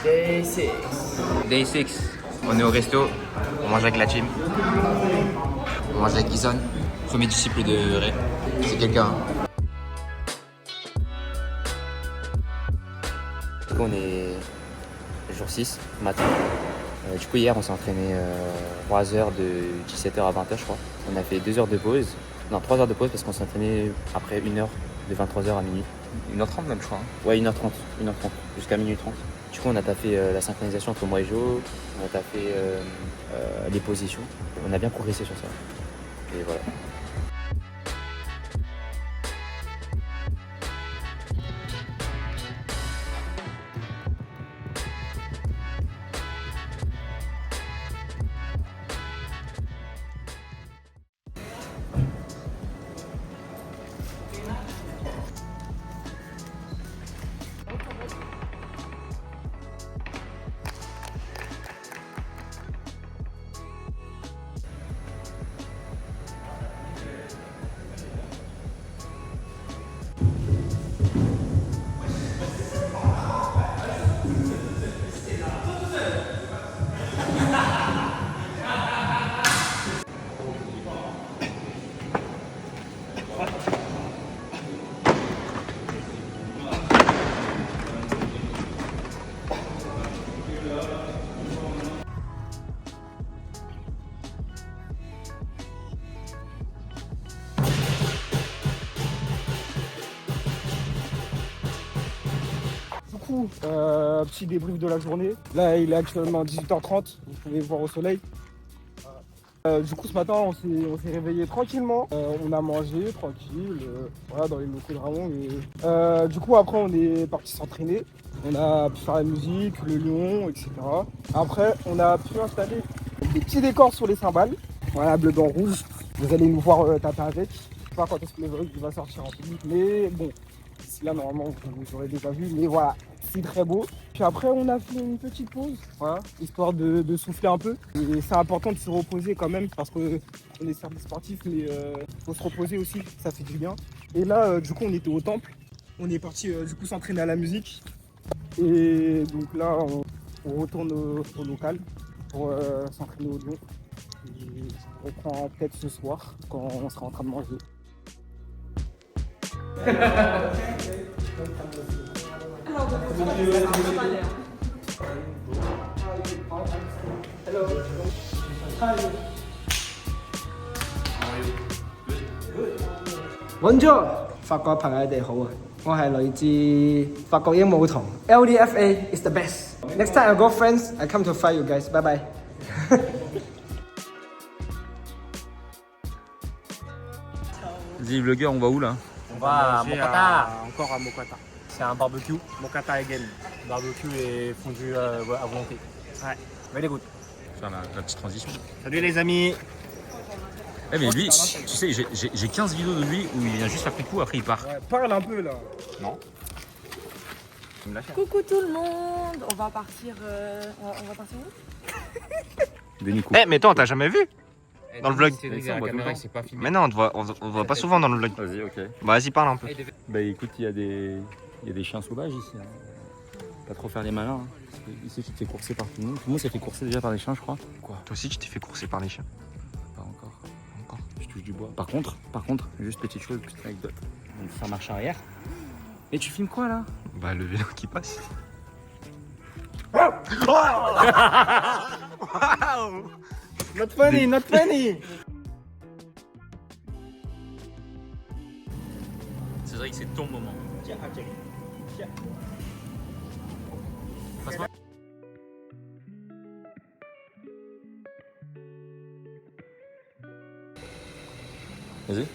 Day 6. Day 6. On est au resto. On mange avec la team. On mange avec Ison. Premier disciple de Ray. C'est quelqu'un. Du coup, on est jour 6, matin. Du coup, hier, on s'est entraîné 3 heures de 17h à 20h, je crois. On a fait 2 heures de pause. Non, 3 heures de pause parce qu'on s'est entraîné après 1 heure de 23h à minuit. 1h30 même, je crois. Ouais, 1h30. Jusqu'à minuit 30. Du coup, on a taffé la synchronisation entre moi et Jo. On a taffé les positions. On a bien progressé sur ça. Et voilà. Petit débrief de la journée. Là, il est actuellement 18h30. Vous pouvez voir au soleil. Du coup, ce matin, on s'est réveillé tranquillement. On a mangé tranquille, voilà, dans les locaux de Ramon. Et, du coup, après, on est parti s'entraîner. On a pu faire la musique, le lion, etc. Après, on a pu installer des petits décors sur les cymbales. Voilà, bleu, blanc, rouge. Vous allez nous voir taper avec. Je sais pas quand est-ce que le vlog va sortir en public, mais bon, d'ici là, normalement, vous aurez déjà vu. Mais voilà, c'est très beau. Puis après, on a fait une petite pause, voilà, histoire de souffler un peu. Et c'est important de se reposer quand même, parce qu'on est service sportif, mais faut se reposer aussi, ça fait du bien. Et là, du coup, on était au temple. On est parti du coup s'entraîner à la musique. Et donc là, on retourne au local pour s'entraîner au lion. Et on reprend peut-être ce soir, quand on sera en train de manger. Bonjour，法國朋友你哋好啊！我係來自法國鸚鵡童 ，LDFA is the best. Next time I go France, I come to fight you guys. Bye bye. Vas-y, vlogueur, on va où là? On va à Mokata. Encore à Mokata. C'est un barbecue. Mokata again. Barbecue et fondu à volonté. Ouais. Mais les gouttes. Faire la petite transition. Salut les amis. Eh mais lui, tu sais, j'ai 15 vidéos de lui où il vient juste faire des coups, après il part. Ouais, parle un peu là. Non. Coucou tout le monde, on va partir on va partir où? Denis Coupe. Eh, mais attends, t'as jamais vu? Dans le vlog. Cédric, à la caméra, il s'est pas filmé. Mais non, on voit pas souvent dans le vlog. Vas-y, ok. Bah, vas-y, parle un peu. Bah écoute, il y a des chiens sauvages ici. Hein. Pas trop faire les malins. Hein. Parce que ici, tu te fais courser par tout le monde. Tout le monde s'est fait courser déjà par les chiens, je crois. Quoi? Toi aussi, tu t'es fait courser par les chiens. Pas encore. Je touche du bois. Par contre, juste petite chose, petite anecdote. On fait faire marche arrière. Et tu filmes quoi là? Bah, le vélo qui passe. Not funny, not funny. Cédric, c'est ton moment. Tiens, tiens. Vas-y.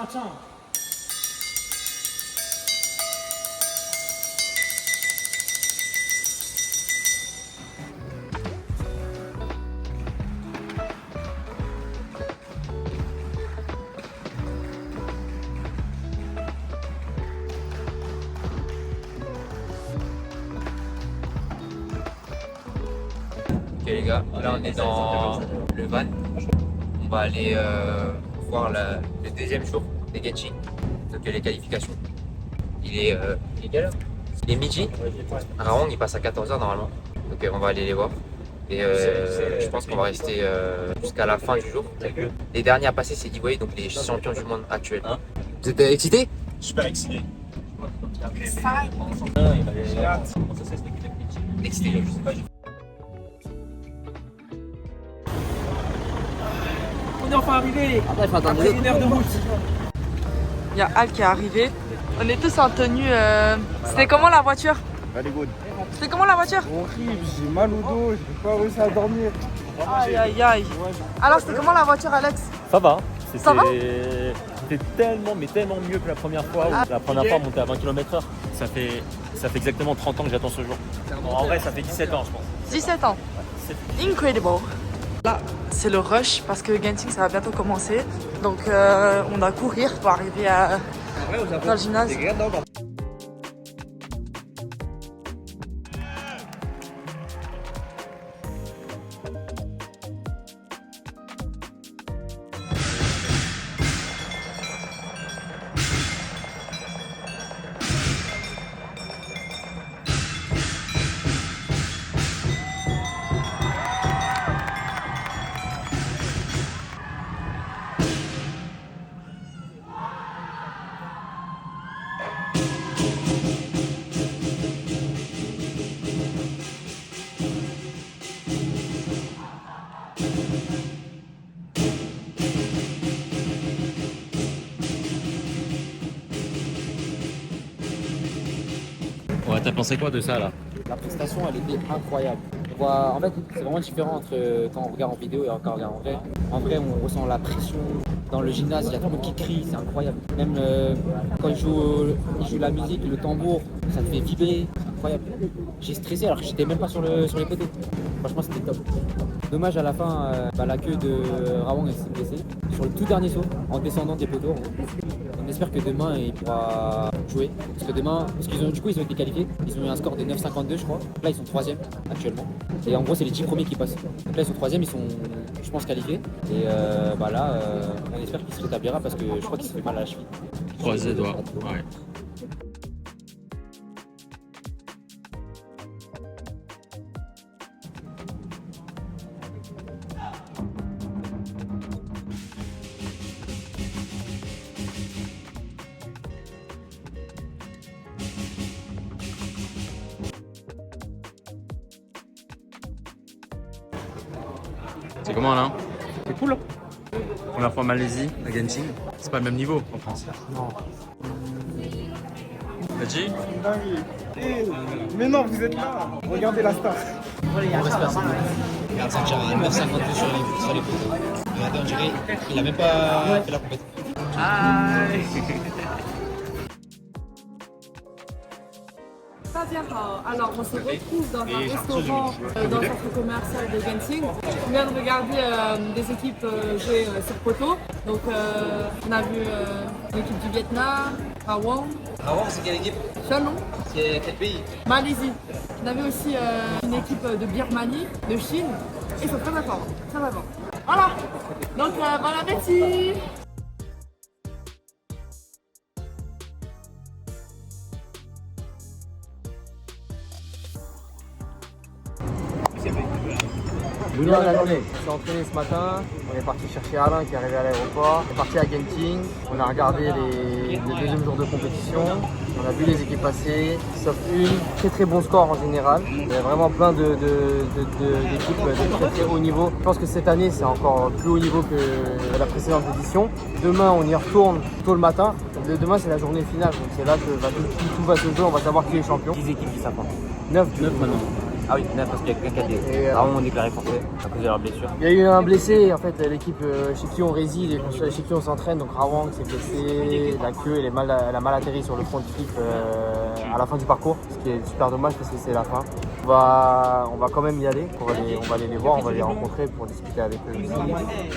Ciao. les gars, là on est dans le van. On va aller voir le deuxième jour des Genshin, donc les qualifications. Il est quelle heure? Il est midi. Rawang il passe à 14h normalement. Donc on va aller les voir. Et je pense qu'on va rester jusqu'à la fin du jour. Les derniers à passer c'est D-Way, donc les champions du monde actuels. Vous êtes excités? Super excité. Excité, je sais pas. On est enfin arrivé. Après Une heure de route. Il y a Al qui est arrivé. On est tous en tenue. C'était comment la voiture? C'était comment la voiture? Horrible, j'ai mal au dos, j'ai pas réussi à dormir. Aïe aïe aïe. Alors c'était comment la voiture, Alex? Ça va. Ça va C'était tellement mieux que la première fois. La première fois, on montait à 20 km/h. Ça fait exactement 30 ans que j'attends ce jour. Bon, en vrai, ça fait 17 ans, je pense. 17 ans. Incredible. Là, c'est le rush parce que Genshin ça va bientôt commencer. Donc on doit courir pour arriver dans le gymnase. Ouais, t'as pensé quoi de ça là? La prestation, elle était incroyable. En fait, c'est vraiment différent entre quand on regarde en vidéo et quand on regarde en vrai. En vrai, on ressent la pression. Dans le gymnase, il y a tout le monde qui crie, c'est incroyable. Même quand ils jouent la musique, le tambour, ça te fait vibrer, c'est incroyable. J'ai stressé alors que j'étais même pas sur les poteaux. Franchement, c'était top. Dommage à la fin, la queue de Rawang elle s'est blessée sur le tout dernier saut en descendant des poteaux. On espère que demain il pourra jouer. Parce qu'ils ont été qualifiés. Ils ont eu un score de 9,52 je crois. Là ils sont 3e actuellement. Et en gros c'est les 10 premiers qui passent. Donc là ils sont 3e, ils sont je pense qualifiés. Et là on espère qu'il se rétablira parce que je crois qu'il se fait mal à la cheville. Croisez les doigts. Ouais. C'est comment là? C'est cool. Première fois en Malaisie, à Genshin. C'est pas le même niveau en France. Non. T'as dit? Mais non, vous êtes là. Regardez la star. Regarde, ça tire à 9,52 sur les poteaux. Regardez, on dirait qu'il a même pas fait la compétition. Alors on se retrouve dans un restaurant dans le centre commercial de Genshin. On vient de regarder des équipes jouer sur poteau. Donc on a vu l'équipe du Vietnam, Rawang. Rawang, c'est quelle équipe? Shannon. C'est quel pays? Malaisie. On a vu aussi une équipe de Birmanie, de Chine. Et ils sont très forts, très forts. Voilà. Donc bon appétit. Bonne journée. On s'est entraîné ce matin, on est parti chercher Alain qui est arrivé à l'aéroport, on est parti à Genting, on a regardé le deuxième jour de compétition, on a vu les équipes passer, sauf une, très bon score en général. Il y a vraiment plein d'équipes de très haut niveau. Je pense que cette année c'est encore plus haut niveau que la précédente édition. Demain on y retourne tôt le matin, demain c'est la journée finale, donc c'est là que tout va se jouer, on va savoir qui est champion. 10 équipes qui s'affrontent. 9 maintenant. Ah oui, 9 parce qu'il y a qu'un KD. Rawang ont déclaré forfait à cause de leur blessure. Il y a eu un blessé, en fait, l'équipe chez qui on réside et chez qui on s'entraîne, donc Rawang s'est blessé, la queue elle a mal atterri sur le front de flip à la fin du parcours, ce qui est super dommage parce que c'est la fin. On va quand même y aller, on va aller les voir, on va les rencontrer pour discuter avec eux aussi.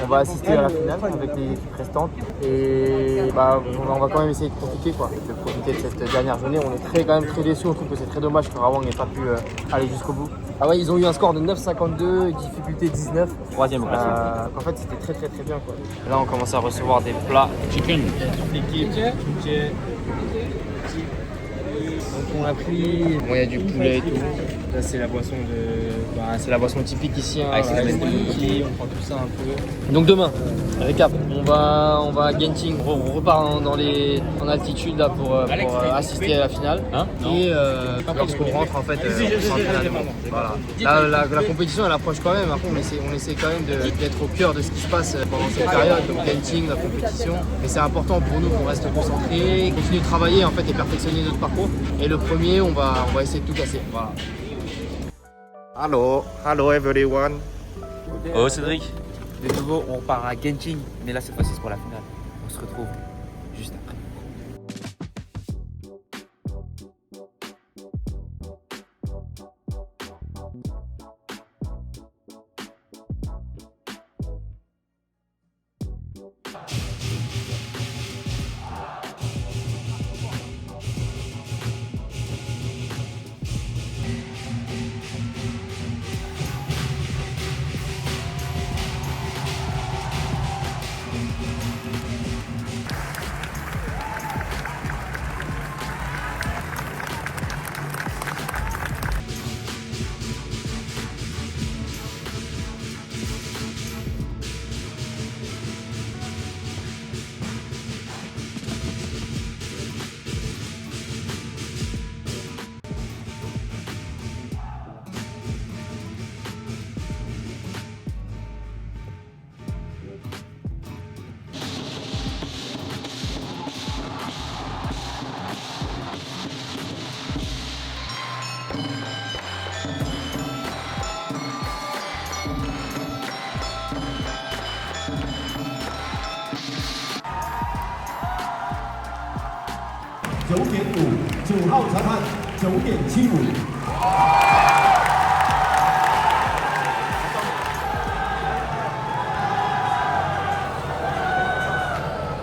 On va assister à la finale avec les équipes restantes et on va quand même essayer de profiter de cette dernière journée. On est quand même très déçus, on trouve que c'est très dommage que Rawang n'ait pas pu aller jusqu'au bout. Ah ouais, ils ont eu un score de 9,52, difficulté 19. Troisième au classement. En fait, c'était très bien quoi. Là, on commence à recevoir des plats. Chicken. Donc on a pris, il y a du poulet et tout. Là c'est la boisson c'est la boisson typique ici. Hein, Avec avec ses des cookies, on prend tout ça un peu. Donc demain, récap, on va à Genting, on repart en altitude là pour assister à la finale. Hein Et lorsqu'on rentre en fait, on s'entraîne à demain. Voilà. La compétition elle approche quand même. Après on essaie quand même d'être au cœur de ce qui se passe pendant cette période, donc Genting, la compétition. Mais c'est important pour nous qu'on reste concentrés, continuer de travailler en fait et perfectionner notre parcours. Et le premier, on va essayer de tout casser. Voilà. Hello everyone. Oh Cédric. De nouveau, on repart à Genting, mais là cette fois-ci c'est pour la finale. On se retrouve juste après.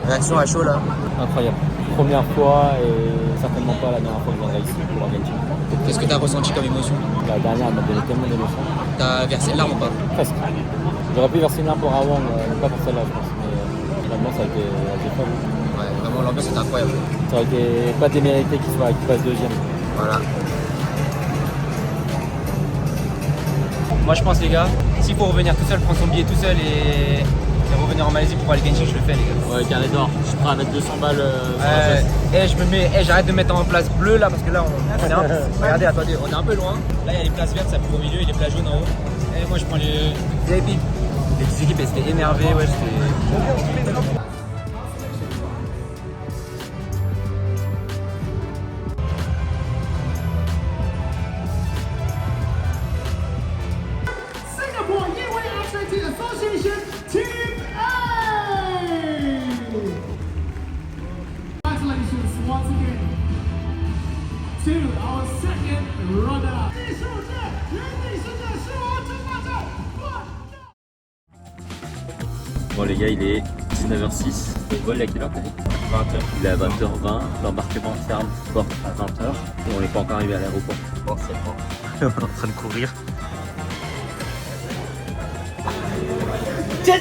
Réaction à chaud là. Incroyable. Première fois et certainement pas la dernière fois que je viendrai ici pour Genting. Qu'est-ce que tu as ressenti comme émotion? La dernière elle m'a donné tellement d'émotions. T'as versé une larme ou pas? Presque. J'aurais pu verser une larme pour Rawang, pas pour celle-là je pense, mais l'ambiance a été folle. Ouais, vraiment l'ambiance est incroyable. Ça aurait été pas démérité qu'il passe deuxième. Voilà. Moi je pense les gars, s'il faut revenir tout seul, prendre son billet tout seul et revenir en Malaisie pour aller Genting, je le fais les gars. Ouais, carré d'or. Je suis prêt à mettre 200 balles sur la place. J'arrête de mettre en place bleue là parce que là regardez, attendez, On est un peu loin. là il y a les places vertes, ça couvre au milieu et les places jaunes en haut. Et moi je prends les VIP. Les petites équipes elles étaient énervées, ouais, c'était... Singapore Gateway Athletic Association Team A! Congratulations once again to our second runner-up. Bon les gars, il est 19h06. Le vol il est à quelle heure t'as dit 20h. Il est à 20h20. L'embarquement ferme porte à 20h. Et on n'est pas encore arrivé à l'aéroport. Bon, c'est bon. On est en train de courir. Tiens,